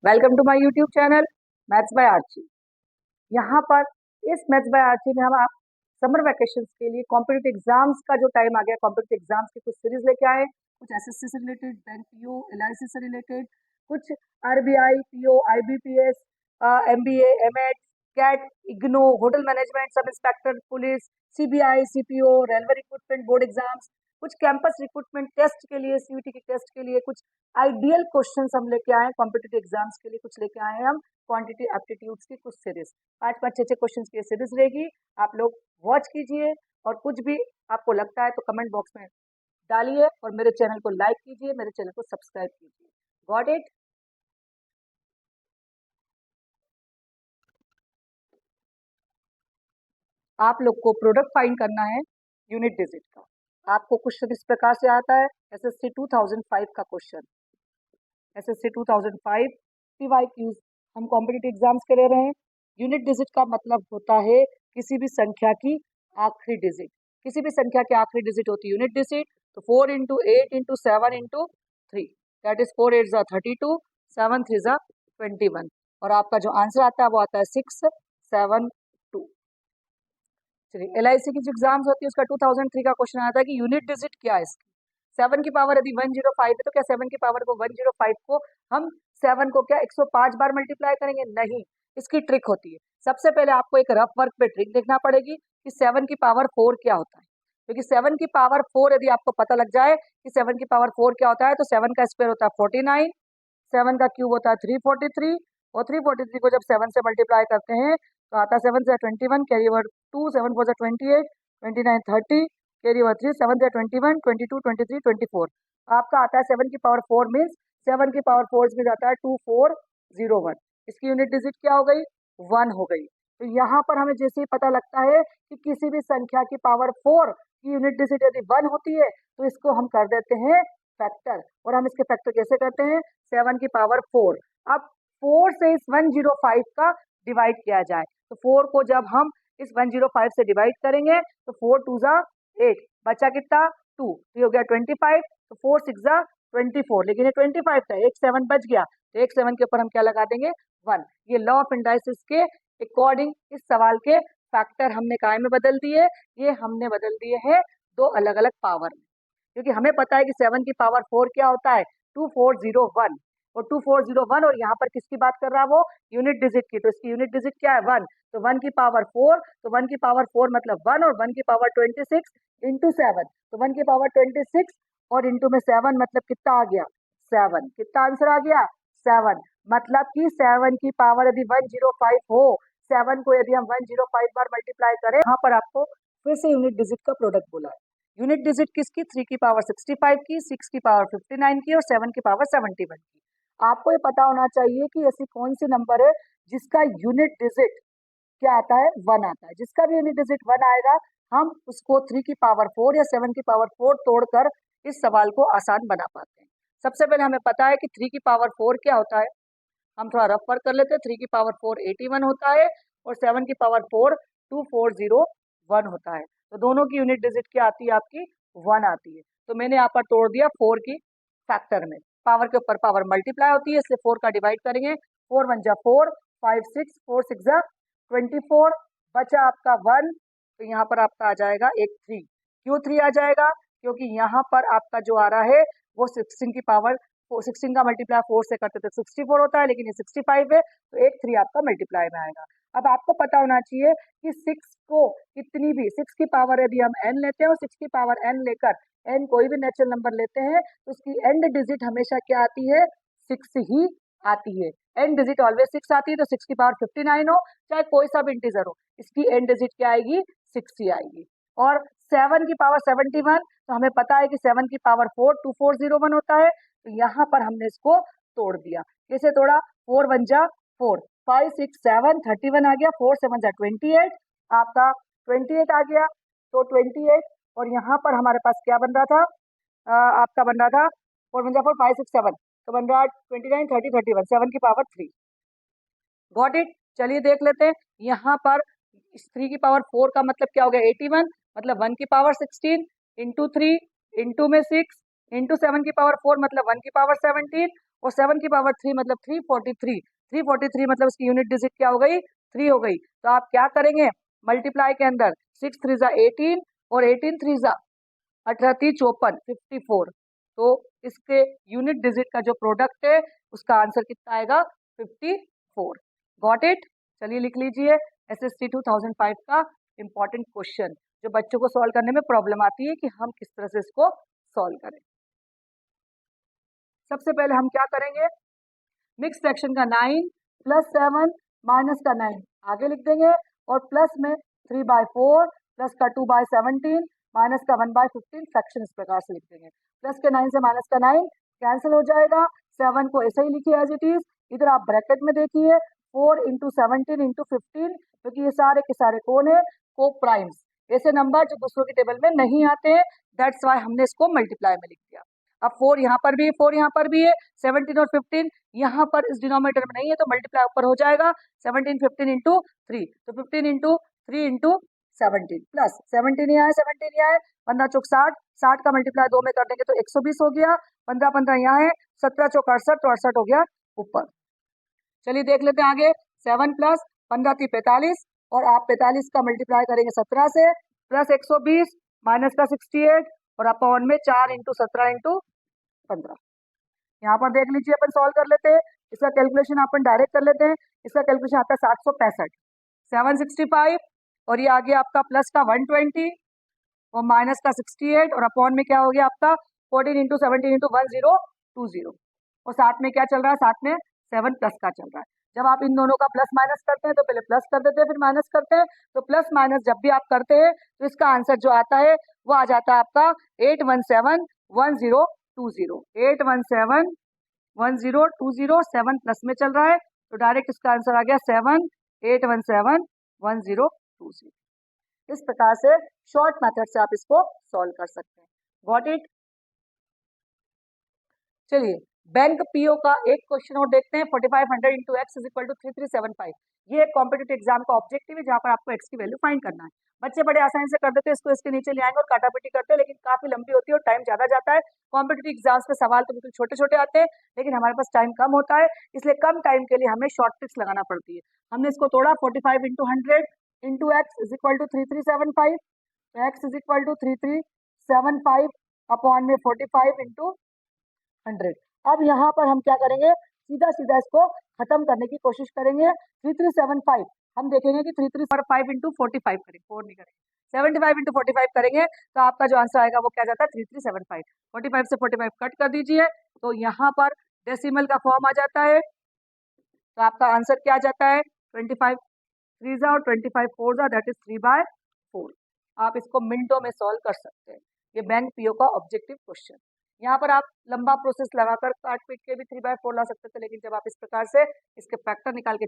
Welcome to my YouTube channel maths by Archi. यहाँ पर इस मैथ्स बाय आर्ची में हम आप समर वैकेशंस के लिए कॉम्पिटिटिव एग्जाम्स का जो टाइम आ गया, कॉम्पिटिटिव एग्जाम्स की कुछ सीरीज लेके आए। कुछ एसएससी से रिलेटेड, बैंक पीओ, एलआईसी से रिलेटेड, कुछ RBI, PO, IBPS, MBA, MEd, CAT, IGNOU, hotel management, sub inspector police, CBI, CPO, railway recruitment board exams, कुछ कैंपस रिक्रूटमेंट टेस्ट के लिए, सीयूटी के टेस्ट के लिए, कुछ आइडियल क्वेश्चंस हम लेके आए हैं कॉम्पिटिटिव एग्जाम्स के लिए, कुछ लेके आए हैं हम क्वांटिटी एप्टीट्यूड्स की कुछ सीरीज। 5-5, 6-6 क्वेश्चंस की सीरीज रहेगी। आप लोग वॉच कीजिए और कुछ भी आपको लगता है तो कमेंट बॉक्स में डालिए और मेरे चैनल को लाइक कीजिए, मेरे चैनल को सब्सक्राइब कीजिए। Got it? आप लोग को प्रोडक्ट फाइंड करना है यूनिट डिजिट का। आपको क्वेश्चन इस प्रकार से आता है, एसएससी 2005 का क्वेश्चन। एसएससी 2005 पीवाईक्यूज हम कॉम्पिटिटिव एग्जाम्स के ले रहे हैं। यूनिट डिजिट का मतलब होता है किसी भी संख्या की आखिरी डिजिट। किसी भी संख्या की आखिरी डिजिट होती है यूनिट डिजिट। तो 4 into 8 into 7 into 3, that is 4 8 32, 7 3 21, और आपका जो आंसर आता है वो आता है 672। चलिए, एलआईसी की जो एग्जाम्स होती है उसका 2003 का क्वेश्चन आता है कि यूनिट डिजिट क्या है इसकी। 7 की पावर यदि 105 है तो क्या 7 की पावर को 105 को हम 7 को क्या 105 बार मल्टीप्लाई करेंगे? नहीं, इसकी ट्रिक होती है। सबसे पहले आपको एक रफ वर्क पे ट्रिक देखना पड़ेगी कि 7 की पावर 4 क्या होता है। क्योंकि 7 की पावर 4 यदि आपको पता लग जाए कि 7 की पावर 4 क्या होता है, तो 7 का स्क्वायर होता है 49, 7 का क्यूब होता है 343, और 343 को जब 7 से मल्टीप्लाई करते हैं तो आता है 7 से 21, कैरी ओवर 2, 7 4 28, 29 30, कैरी ओवर 3, 7 से 21, 22, 23, 24। आपका आता है 7 की पावर 4 मीन्स 7 की पावर 4 में जाता है 2401। इसकी यूनिट डिजिट क्या हो गई? 1 हो गई। तो यहाँ पर हमें जैसे ही पता लगता है कि किसी भी संख्या की पावर 4 की यूनिट डिजिट यदि 1 होती है तो इसको हम कर देते हैं फैक्टर। और हम इसके फैक्टर कैसे करते हैं? 7 की पावर 4। अब 4 से इस 105 का डिवाइड किया जाए, तो 4 को जब हम इस 105 से डिवाइड करेंगे तो 4 2 जा 8, बचा कितना? 2, ये हो गया 25। तो 4 6 जा 24, लेकिन ये 25 था, एक 7 बच गया, तो एक 7 के ऊपर हम क्या लगा देंगे? 1। ये लॉ ऑफ इंडाइसिस के अकॉर्डिंग इस सवाल के फैक्टर हमने काय में बदल दिए? ये हमने बदल दिए हैं दो अलग अलग पावर में। क्योंकि हमें पता है कि 7 की पावर 4 क्या होता है? 2401, और 2401, और यहाँ पर किसकी बात कर रहा है वो? यूनिट डिजिट की। तो इसकी यूनिट डिजिट क्या है? 1। तो 1 की पावर 4, तो 1 की पावर 4 मतलब 1, और 1 की पावर 26 इंटू 7, तो 1 की पावर 26 और इंटू में 7 मतलब कितना आ गया? 7। कितना आंसर आ गया? 7। मतलब कि 7 की पावर यदि 105 हो, 7 को यदि हम 105 बार मल्टीप्लाई करें, यहाँ पर आपको फिर से यूनिट डिजिट का प्रोडक्ट बोला है। यूनिट डिजिट किसकी? 3 की पावर 65 की, 6 की पावर 59 की, और 7 की पावर 71 की। आपको ये पता होना चाहिए कि ऐसी कौन सी नंबर है जिसका यूनिट डिजिट क्या आता है? 1 आता है। जिसका भी यूनिट डिजिट 1 आएगा हम उसको 3 की पावर 4 या 7 की पावर 4 तोड़कर इस सवाल को आसान बना पाते हैं। सबसे पहले हमें पता है कि 3 की पावर 4 क्या होता है। हम थोड़ा रफ वर्क कर लेते हैं। 3 की पावर 4 81 होता है, और 7 की पावर 4 2401 होता है। तो दोनों की यूनिट डिजिट क्या आती है? आपकी 1 आती है। तो मैंने यहाँ पर तोड़ दिया 4 की फैक्टर में। पावर के ऊपर पावर मल्टीप्लाई होती है, इसलिए 4 का डिवाइड करेंगे। 4 1 जा 4, 5 6, 4 6 जा 24, बचा आपका 1। तो यहाँ पर आपका आ जाएगा एक 3। क्यों 3 आ जाएगा? क्योंकि यहाँ पर आपका जो आ रहा है वो 16 की पावर 16 का मल्टीप्लाई 4 से करते तो 64 होता है, लेकिन ये 65 है, तो एक 3 आपका मल्टीप्लाई में आएगा। अब आपको पता होना चाहिए कि 6 को कितनी भी 6 की पावर यदि हम n लेते हैं और 6 की पावर n लेकर n कोई भी नेचुरल नंबर लेते हैं तो उसकी एंड डिजिट हमेशा क्या आती है? 6 ही आती है। एंड डिजिट ऑलवेज 6 आती है। तो 6 की पावर 59 हो, चाहे कोई सा भी इंटीजर हो, इसकी एंड डिजिट क्या आएगी? 6 ही आएगी। और 7 की पावर 71, तो हमें पता है कि 7 की पावर 4 2401 होता है। तो यहाँ पर हमने इसको तोड़ दिया। कैसे तोड़ा? 4 1 जा 4, 5 6 7 31 आ गया, 4 7 जा 28, आपका 28 आ गया। तो 28, और यहाँ पर हमारे पास क्या बन रहा था? आपका बन रहा था 4 1 जा 4, 5 6 7, तो बन रहा 29 30 31, 7 की पावर 3। Got it? चलिए देख लेते हैं। यहाँ पर 3 की पावर 4 का मतलब क्या हो गया? 81, मतलब 1 की पावर 16 इंटू 3 इंटू में 6 इंटू 7 की पावर 4 मतलब 1 की पावर 17, और 7 की पावर 3 मतलब 343, 343 मतलब उसकी यूनिट डिजिट क्या हो गई, 3 हो गई। तो आप क्या करेंगे, मल्टीप्लाई के अंदर 6 3 जा 18 और 18 3 जा 18 54 54। तो इसके यूनिट डिजिट का जो प्रोडक्ट है उसका आंसर कितना आएगा, 54। Got it. चलिए लिख लीजिए एसएससी 2005 का इंपॉर्टेंट क्वेश्चन जो बच्चों को सॉल्व करने में प्रॉब्लम आती है कि हम किस तरह से इसको सॉल्व करें। सबसे पहले हम क्या करेंगे, मिक्स फ्रैक्शन का 9 प्लस 7 माइनस का 9 आगे लिख देंगे और प्लस में 3/4 प्लस का 2/17 माइनस का 1/15 फ्रैक्शन इस प्रकार से लिख देंगे। प्लस के 9 से माइनस का 9 कैंसिल हो जाएगा, 7 को ऐसे ही लिखिए एज इट इज। इधर आप ब्रैकेट में देखिए 4 इंटू 17 इंटू 15, क्योंकि ये सारे के सारे कौन है, को प्राइम्स, ऐसे नंबर जो दूसरों की टेबल में नहीं आते हैं, दैट्स वाई हमने इसको मल्टीप्लाई में लिख दिया। अब 4 यहाँ पर भी है, 4 यहाँ पर भी है, 17 और 15 यहाँ पर इस डिनोमिनेटर में नहीं है तो मल्टीप्लाई ऊपर हो जाएगा 17 15 इंटू 3, तो 15 इंटू 3 इंटू 17 प्लस 17 यहाँ है, 17 यहाँ है, 15 चौक 60, 60 का मल्टीप्लाई 2 में कर देंगे तो 120 हो गया, 15 15 यहाँ है, 17 चौक 68 तो 68 हो गया ऊपर। चलिए देख लेते हैं आगे, 7 प्लस 15 थी 45 और आप 45 का मल्टीप्लाई करेंगे 17 से प्लस 120 माइनस का 68 और अपॉन में 4 इंटू 17 इंटू 15। यहाँ पर देख लीजिए अपन सॉल्व कर लेते हैं, इसका कैलकुलेशन अपन डायरेक्ट कर लेते हैं। इसका कैलकुलेशन आता है 765, 765 और ये आ गया आपका प्लस का 120 और माइनस का 68 और अपॉन में क्या हो गया आपका 14 इंटू 17 इंटू 1020 और साथ में क्या चल रहा है, साथ में 7 प्लस का चल रहा है। जब आप इन दोनों का प्लस माइनस करते हैं तो पहले प्लस कर देते हैं फिर माइनस करते हैं, तो प्लस माइनस जब भी आप करते हैं तो इसका आंसर जो आता है वो आ जाता है आपका 8171020, 8171020, 7 प्लस में चल रहा है तो डायरेक्ट इसका आंसर आ गया 78171020। इस प्रकार से शॉर्ट मेथड से आप इसको सॉल्व कर सकते हैं। Got it. चलिए बैंक पीओ का एक क्वेश्चन और देखते हैं, 4500 into X is equal to 3375। ये एक कॉम्पिटेटिव एग्जाम का ऑब्जेक्टिव है जहां पर आपको एक्स की वैल्यू फाइंड करना है। बच्चे बड़े आसानी से कर देते हैं, इसको इसके नीचे ले आएंगे और काटापीटी करते हैं, लेकिन काफी लंबी होती है और टाइम ज्यादा जाता है। कॉम्पिटेटिव एग्जाम्स में सवाल तो बिल्कुल छोटे छोटे आते हैं लेकिन हमारे पास टाइम कम होता है, इसलिए कम टाइम के लिए हमें शॉर्ट ट्रिक्स लगाना पड़ती है। हमने इसको तोड़ा, 45 into 100 into X is equal to 3375, X is equal to 3375 upon में 45 इंटू 100। अब यहाँ पर हम क्या करेंगे, सीधा सीधा इसको खत्म करने की कोशिश करेंगे। 3375 हम देखेंगे कि 3375 इंटू 45 करेंगे, 4 नहीं करेंगे, 75 इंटू 45 करेंगे तो आपका जो आंसर आएगा वो क्या जाता है 3375। 45 से 45 कट कर दीजिए तो यहाँ पर डेसिमल का फॉर्म आ जाता है, तो आपका आंसर क्या आ जाता है 25 3 और 25 4 दैट इज 3/4। आप इसको मिनटों में सॉल्व कर सकते हैं। ये बैंक पीओ का ऑब्जेक्टिव क्वेश्चन। यहाँ पर आप लंबा प्रोसेस लगाकर काट पीट के भी 3/4 ला सकते थे, लेकिन जब आप इस प्रकार से इसके फैक्टर निकाल के